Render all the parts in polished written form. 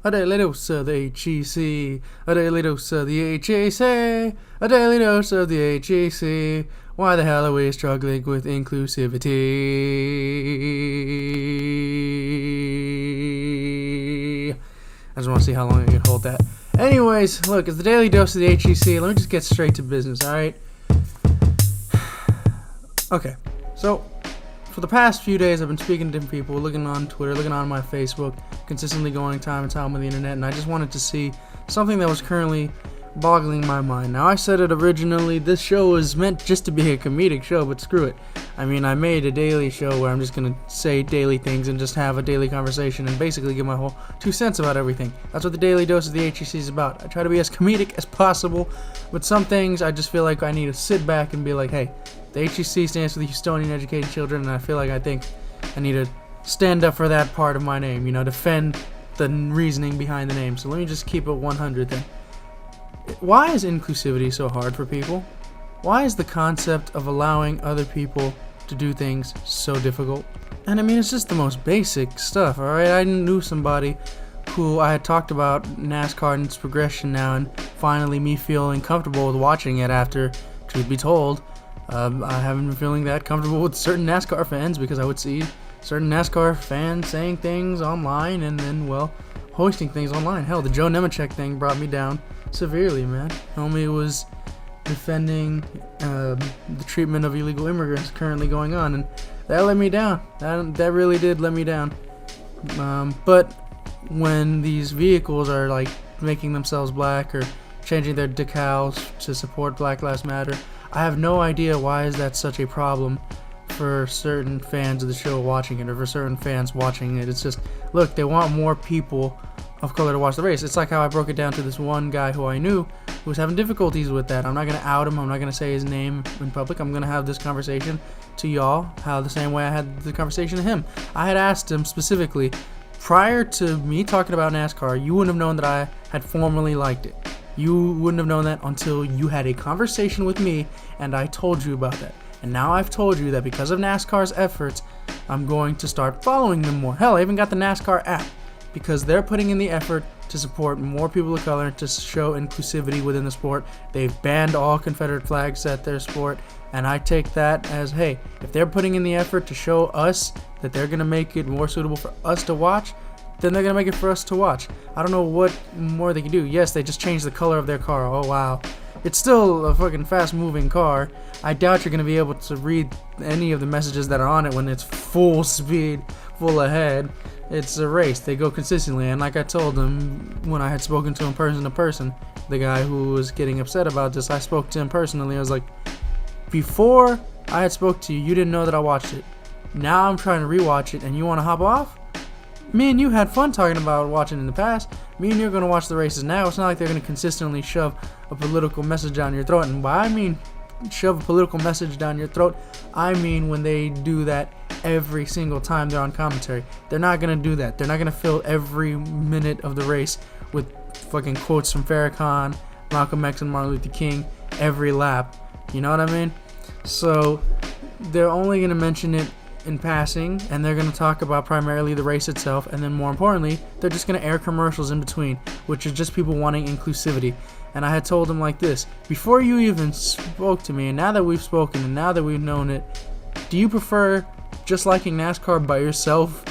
A daily dose of the H.E.C. A daily dose of the H.E.C. A daily dose of the H.E.C. Why the hell are we struggling with inclusivity? I just want to see how long I can hold that. Anyways, look, it's the daily dose of the H.E.C. Let me just get straight to business, alright? Okay, so for the past few days, I've been speaking to different people, looking on Twitter, looking on my Facebook, consistently going time and time with the internet, and I just wanted to see something that was currently boggling my mind. Now, I said it originally, this show was meant just to be a comedic show, but screw it. I mean, I made a daily show where I'm just going to say daily things and just have a daily conversation and basically give my whole 2 cents about everything. That's what the daily dose of the H.E.C. is about. I try to be as comedic as possible, but some things I just feel like I need to sit back and be like, hey, the H.E.C. stands for the Houstonian Educated Children, and I feel like I need to stand up for that part of my name, defend the reasoning behind the name. So let me just keep it 100 then. Why is inclusivity so hard for people? Why is the concept of allowing other people to do things so difficult? And I mean, it's just the most basic stuff, alright? I knew somebody who I had talked about NASCAR and its progression now, and finally me feeling comfortable with watching it after, truth be told, I haven't been feeling that comfortable with certain NASCAR fans because I would see certain NASCAR fans saying things online and then, hoisting things online. Hell, the Joe Nemechek thing brought me down severely, man. Homie was defending the treatment of illegal immigrants currently going on, and that let me down. That really did let me down. But when these vehicles are like making themselves black or changing their decals to support Black Lives Matter, I have no idea why is that such a problem for certain fans of the show watching it, or for certain fans watching it. It's just, look, they want more people of color to watch the race. It's like how I broke it down to this one guy who I knew who was having difficulties with that. I'm not going to out him. I'm not going to say his name in public. I'm going to have this conversation to y'all the same way I had the conversation to him. I had asked him specifically, prior to me talking about NASCAR, you wouldn't have known that I had formerly liked it. You wouldn't have known that until you had a conversation with me and I told you about that. And now I've told you that because of NASCAR's efforts, I'm going to start following them more. Hell, I even got the NASCAR app because they're putting in the effort to support more people of color, to show inclusivity within the sport. They've banned all Confederate flags at their sport, and I take that as, hey, if they're putting in the effort to show us that they're going to make it more suitable for us to watch, then they're going to make it for us to watch. I don't know what more they can do. Yes, they just changed the color of their car. Oh, wow. It's still a fucking fast-moving car. I doubt you're going to be able to read any of the messages that are on it when it's full speed, full ahead. It's a race. They go consistently. And like I told him when I had spoken to him person to person, the guy who was getting upset about this, I spoke to him personally. I was like, before I had spoke to you, you didn't know that I watched it. Now I'm trying to rewatch it, and you want to hop off? Me and you had fun talking about watching in the past. Me and you are going to watch the races now. It's not like they're going to consistently shove a political message down your throat. And by I mean shove a political message down your throat, I mean when they do that every single time they're on commentary. They're not going to do that. They're not going to fill every minute of the race with fucking quotes from Farrakhan, Malcolm X, and Martin Luther King every lap. You know what I mean? So they're only going to mention it in passing, and they're going to talk about primarily the race itself, and then more importantly, they're just going to air commercials in between, which is just people wanting inclusivity. And I had told them like this, before you even spoke to me, and now that we've spoken, and now that we've known it, do you prefer just liking NASCAR by yourself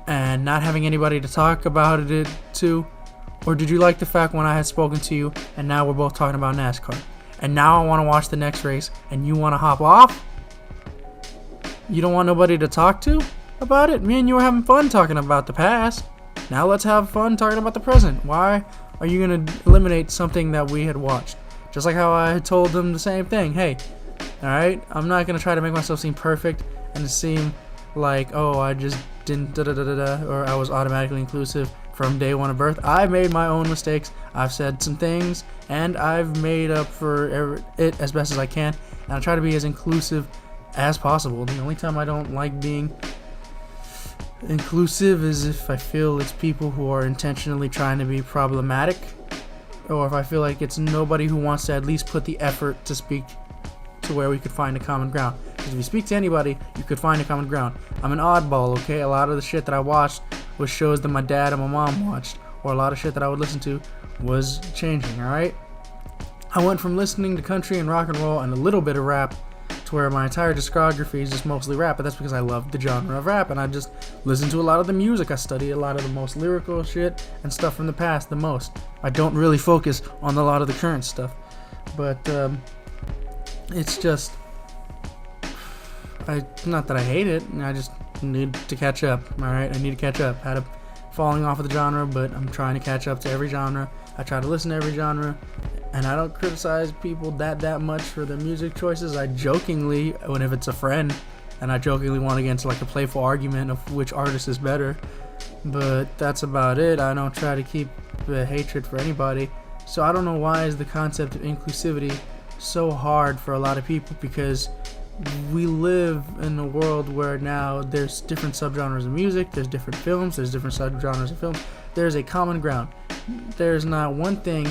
and not having anybody to talk about it to? Or did you like the fact when I had spoken to you, and now we're both talking about NASCAR, and now I want to watch the next race, and you want to hop off? You don't want nobody to talk to about it? Me and you were having fun talking about the past. Now let's have fun talking about the present. Why are you going to eliminate something that we had watched? Just like how I had told them the same thing. Hey, alright, I'm not going to try to make myself seem perfect and to seem like, oh, I just didn't da-da-da-da-da, or I was automatically inclusive from day one of birth. I made my own mistakes. I've said some things, and I've made up for it as best as I can. And I try to be as inclusive as possible. The only time I don't like being inclusive is if I feel it's people who are intentionally trying to be problematic, or if I feel like it's nobody who wants to at least put the effort to speak to where we could find a common ground. Because if you speak to anybody, you could find a common ground. I'm an oddball, okay? A lot of the shit that I watched was shows that my dad and my mom watched, or a lot of shit that I would listen to was changing, alright? I went from listening to country and rock and roll and a little bit of rap to where my entire discography is just mostly rap, but that's because I love the genre of rap and I just listen to a lot of the music. I study a lot of the most lyrical shit and stuff from the past the most. I don't really focus on a lot of the current stuff, but it's just, not that I hate it, I just need to catch up, alright? I need to catch up. Had a falling off of the genre, but I'm trying to catch up to every genre. I try to listen to every genre, and I don't criticize people that much for their music choices. I jokingly, when if it's a friend, and I jokingly want to get into like a playful argument of which artist is better, but that's about it. I don't try to keep hatred for anybody. So I don't know why is the concept of inclusivity so hard for a lot of people, because we live in a world where now there's different subgenres of music, there's different films, there's different subgenres of films. There's a common ground. There's not one thing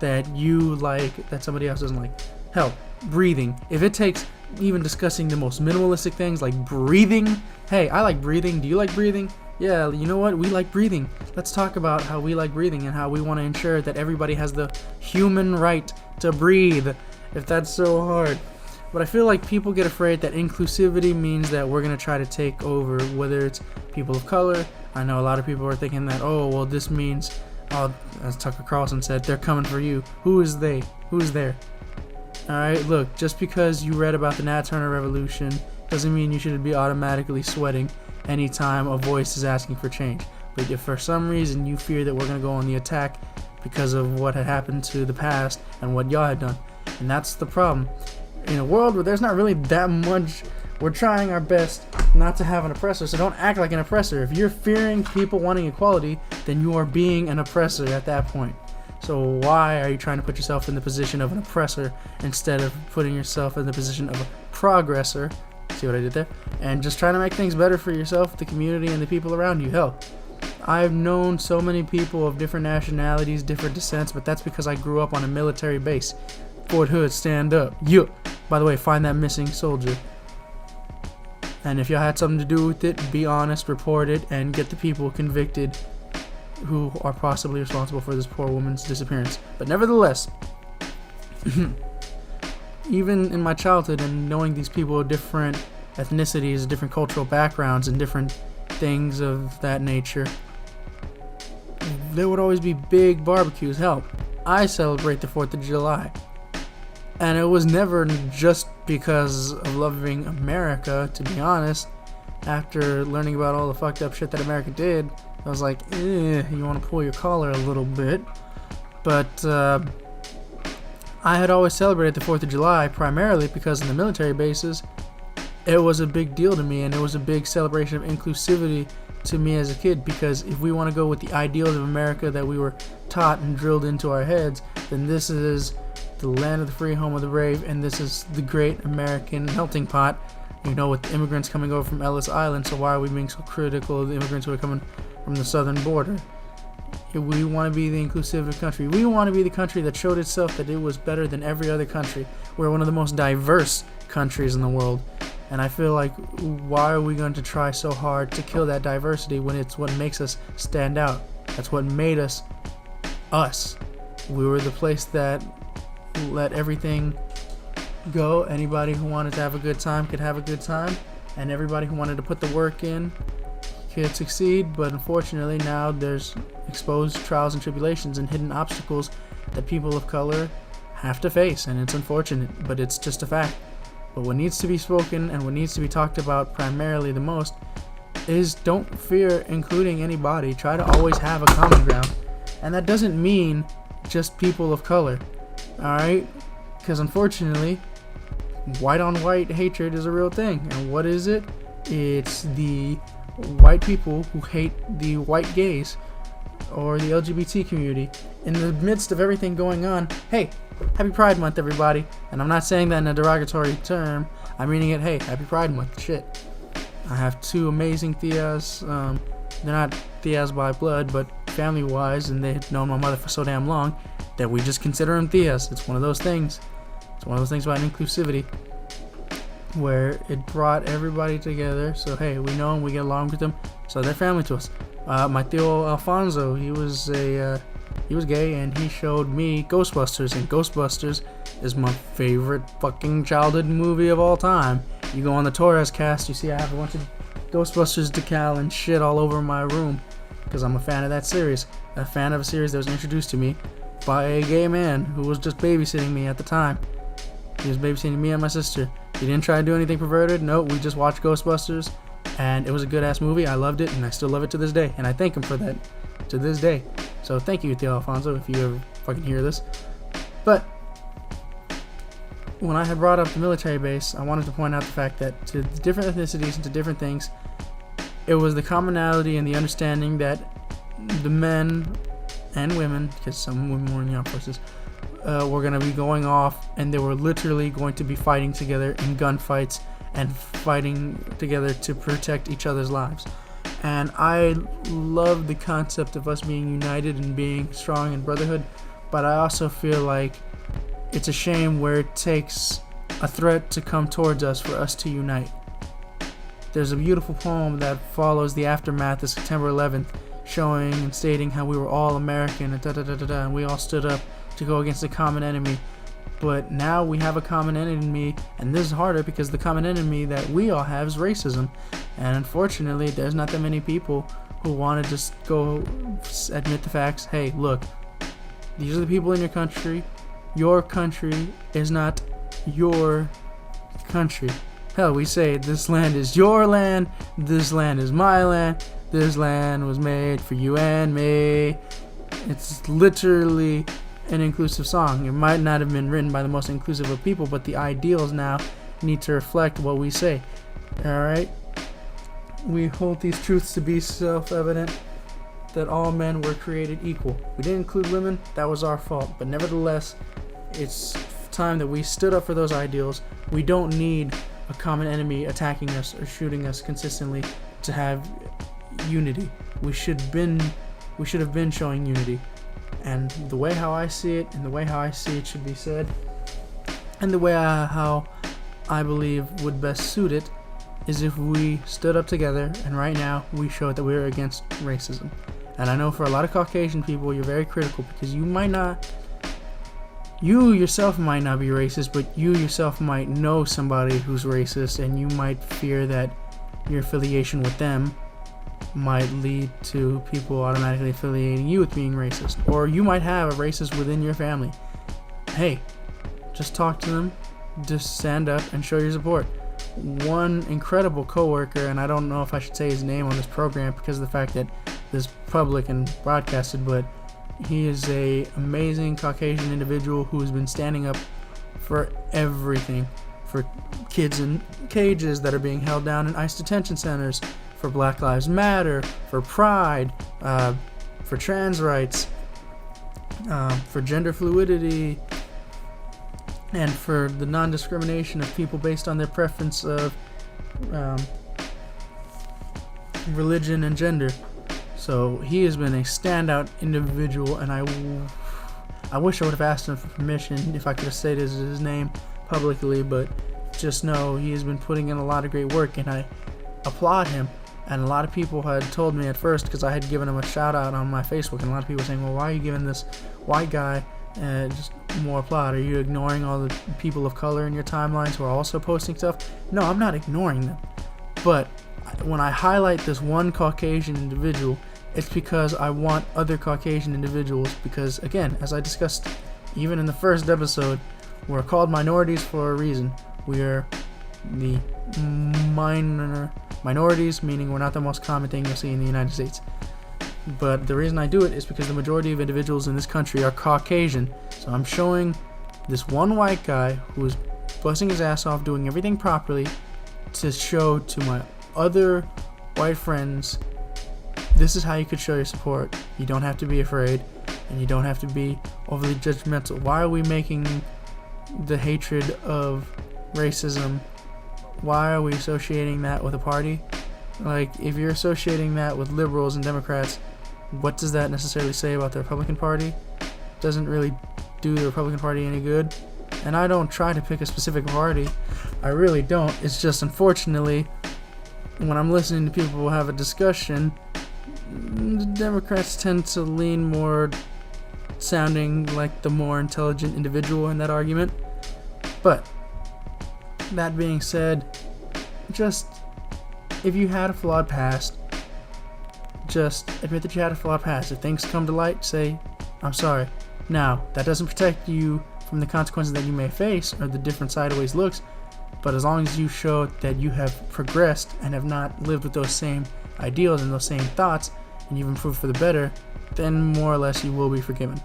that you like that somebody else doesn't like. Hell, breathing. If it takes even discussing the most minimalistic things like breathing, hey, I like breathing. Do you like breathing? Yeah, you know what? We like breathing. Let's talk about how we like breathing and how we want to ensure that everybody has the human right to breathe, if that's so hard. But I feel like people get afraid that inclusivity means that we're going to try to take over, whether it's people of color. I know a lot of people are thinking that, oh, well, this means, as Tucker Carlson said, they're coming for you. Who is they? Who's there? Alright, look, just because you read about the Nat Turner Revolution doesn't mean you should be automatically sweating anytime a voice is asking for change. But if for some reason you fear that we're going to go on the attack because of what had happened to the past and what y'all had done, and that's the problem. In a world where there's not really that much, we're trying our best not to have an oppressor, so don't act like an oppressor. If you're fearing people wanting equality, then you are being an oppressor at that point. So why are you trying to put yourself in the position of an oppressor instead of putting yourself in the position of a progressor? See what I did there? And just trying to make things better for yourself, the community, and the people around you. Hell, I've known so many people of different nationalities, different descents, but that's because I grew up on a military base. Fort Hood, stand up. Yeah. By the way, find that missing soldier. And if y'all had something to do with it, be honest, report it, and get the people convicted who are possibly responsible for this poor woman's disappearance. But nevertheless, even in my childhood and knowing these people of different ethnicities, different cultural backgrounds, and different things of that nature, there would always be big barbecues. Hell, I celebrate the 4th of July. And it was never just because of loving America, to be honest. After learning about all the fucked up shit that America did, I was like, you want to pull your collar a little bit. But I had always celebrated the 4th of July primarily because in the military bases, it was a big deal to me, and it was a big celebration of inclusivity to me as a kid, because if we want to go with the ideals of America that we were taught and drilled into our heads, then this is the land of the free, home of the brave, and this is the great American melting pot, you know, with the immigrants coming over from Ellis Island. So why are we being so critical of the immigrants who are coming from the southern border? We want to be the inclusive country. We want to be the country that showed itself that it was better than every other country. We're one of the most diverse countries in the world, and I feel like, why are we going to try so hard to kill that diversity when it's what makes us stand out? That's what made us us. We were the place that let everything go. Anybody who wanted to have a good time could have a good time, and everybody who wanted to put the work in could succeed. But unfortunately now there's exposed trials and tribulations and hidden obstacles that people of color have to face, and it's unfortunate, but it's just a fact. But what needs to be spoken and what needs to be talked about primarily the most is don't fear including anybody. Try to always have a common ground, and that doesn't mean just people of color. Alright? Because unfortunately, white on white hatred is a real thing. And what is it? It's the white people who hate the white gays or the LGBT community. In the midst of everything going on, hey, happy Pride Month, everybody. And I'm not saying that in a derogatory term. I'm meaning it, hey, happy Pride Month. Shit. I have two amazing tias. They're not tias by blood, but family-wise, and they've known my mother for so damn long that we just consider them tias. It's one of those things. It's one of those things about inclusivity. where it brought everybody together. So hey, we know them, we get along with them, so they're family to us. My Theo Alfonso, he was gay, and he showed me Ghostbusters, and Ghostbusters is my favorite fucking childhood movie of all time. You go on the Torres cast, you see I have a bunch of Ghostbusters decal and shit all over my room, because I'm a fan of that series. A fan of a series that was introduced to me by a gay man who was just babysitting me at the time. He was babysitting me and my sister. He didn't try to do anything perverted. No, we just watched Ghostbusters, and it was a good-ass movie. I loved it, and I still love it to this day, and I thank him for that to this day. So thank you, Theo Alfonso, if you ever fucking hear this. But when I had brought up the military base, I wanted to point out the fact that to different ethnicities and to different things, it was the commonality and the understanding that the men and women, because some women were in the armed forces, were going to be going off, and they were literally going to be fighting together in gunfights and fighting together to protect each other's lives. And I love the concept of us being united and being strong in brotherhood, but I also feel like it's a shame where it takes a threat to come towards us for us to unite. There's a beautiful poem that follows the aftermath of September 11th, showing and stating how we were all American and we all stood up to go against a common enemy. But now we have a common enemy, and this is harder because the common enemy that we all have is racism. And unfortunately, there's not that many people who want to just go admit the facts. Hey, look, these are the people in your country. Your country is not your country. Hell, we say this land is your land, this land is my land, this land was made for you and me. It's literally an inclusive song. It might not have been written by the most inclusive of people, but the ideals now need to reflect what we say. Alright? We hold these truths to be self-evident, that all men were created equal. We didn't include women, that was our fault. But nevertheless, it's time that we stood up for those ideals. We don't need a common enemy attacking us or shooting us consistently to have unity. We should have been showing unity. And the way how I see it, and the way how I see it should be said, and the way how I believe would best suit it, is if we stood up together, and right now we showed that we're against racism. And I know for a lot of Caucasian people, you're very critical because you yourself might not be racist, but you yourself might know somebody who's racist, and you might fear that your affiliation with them might lead to people automatically affiliating you with being racist. Or you might have a racist within your family. Hey, just talk to them, just stand up and show your support. One incredible coworker, and I don't know if I should say his name on this program because of the fact that this is public and broadcasted, but he is a amazing Caucasian individual who has been standing up for everything, for kids in cages that are being held down in ICE detention centers, for Black Lives Matter, for Pride, for trans rights, for gender fluidity, and for the non-discrimination of people based on their preference of religion and gender. So he has been a standout individual, and I wish I would have asked him for permission if I could have stated his name publicly, but just know he has been putting in a lot of great work, and I applaud him. And a lot of people had told me at first, because I had given him a shout out on my Facebook, and a lot of people were saying, well, why are you giving this white guy just more applaud? Are you ignoring all the people of color in your timelines who are also posting stuff? No, I'm not ignoring them. But when I highlight this one Caucasian individual, it's because I want other Caucasian individuals, because again, as I discussed even in the first episode, we're called minorities for a reason. We are the minorities, meaning we're not the most common thing you'll see in the United States. But the reason I do it is because the majority of individuals in this country are Caucasian. So I'm showing this one white guy who is busting his ass off, doing everything properly, to show to my other white friends, this is how you could show your support. You don't have to be afraid, and you don't have to be overly judgmental. Why are we making the hatred of racism? Why are we associating that with a party? Like, if you're associating that with liberals and Democrats, what does that necessarily say about the Republican Party? It doesn't really do the Republican Party any good. And I don't try to pick a specific party. I really don't. It's just, unfortunately, when I'm listening to people have a discussion, the Democrats tend to lean more sounding like the more intelligent individual in that argument. But that being said, just if you had a flawed past, just admit that you had a flawed past. If things come to light, say, I'm sorry. Now, that doesn't protect you from the consequences that you may face or the different sideways looks, but as long as you show that you have progressed and have not lived with those same ideals and those same thoughts, and you've improved for the better, then more or less you will be forgiven.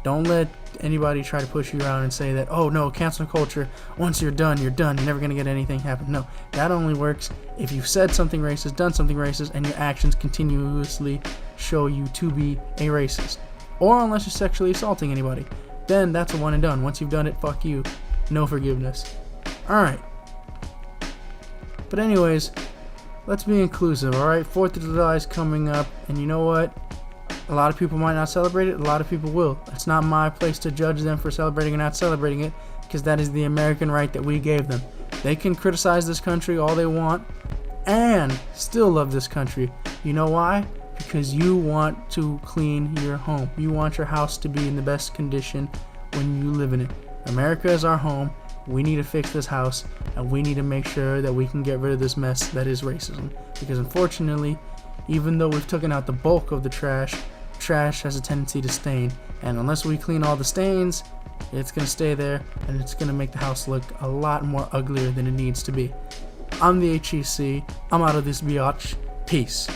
Don't let anybody try to push you around and say that, oh no, cancel culture, once you're done, you're never going to get anything happen. No, that only works if you've said something racist, done something racist, and your actions continuously show you to be a racist. Or unless you're sexually assaulting anybody. Then that's a one and done. Once you've done it, fuck you. No forgiveness. Alright. But anyways, let's be inclusive, alright? 4th of July is coming up, and you know what? A lot of people might not celebrate it, a lot of people will. It's not my place to judge them for celebrating or not celebrating it, because that is the American right that we gave them. They can criticize this country all they want, and still love this country. You know why? Because you want to clean your home. You want your house to be in the best condition when you live in it. America is our home. We need to fix this house, and we need to make sure that we can get rid of this mess that is racism. Because unfortunately, even though we've taken out the bulk of the trash has a tendency to stain. And unless we clean all the stains, it's going to stay there, and it's going to make the house look a lot more uglier than it needs to be. I'm the H.E.C. I'm out of this biatch. Peace.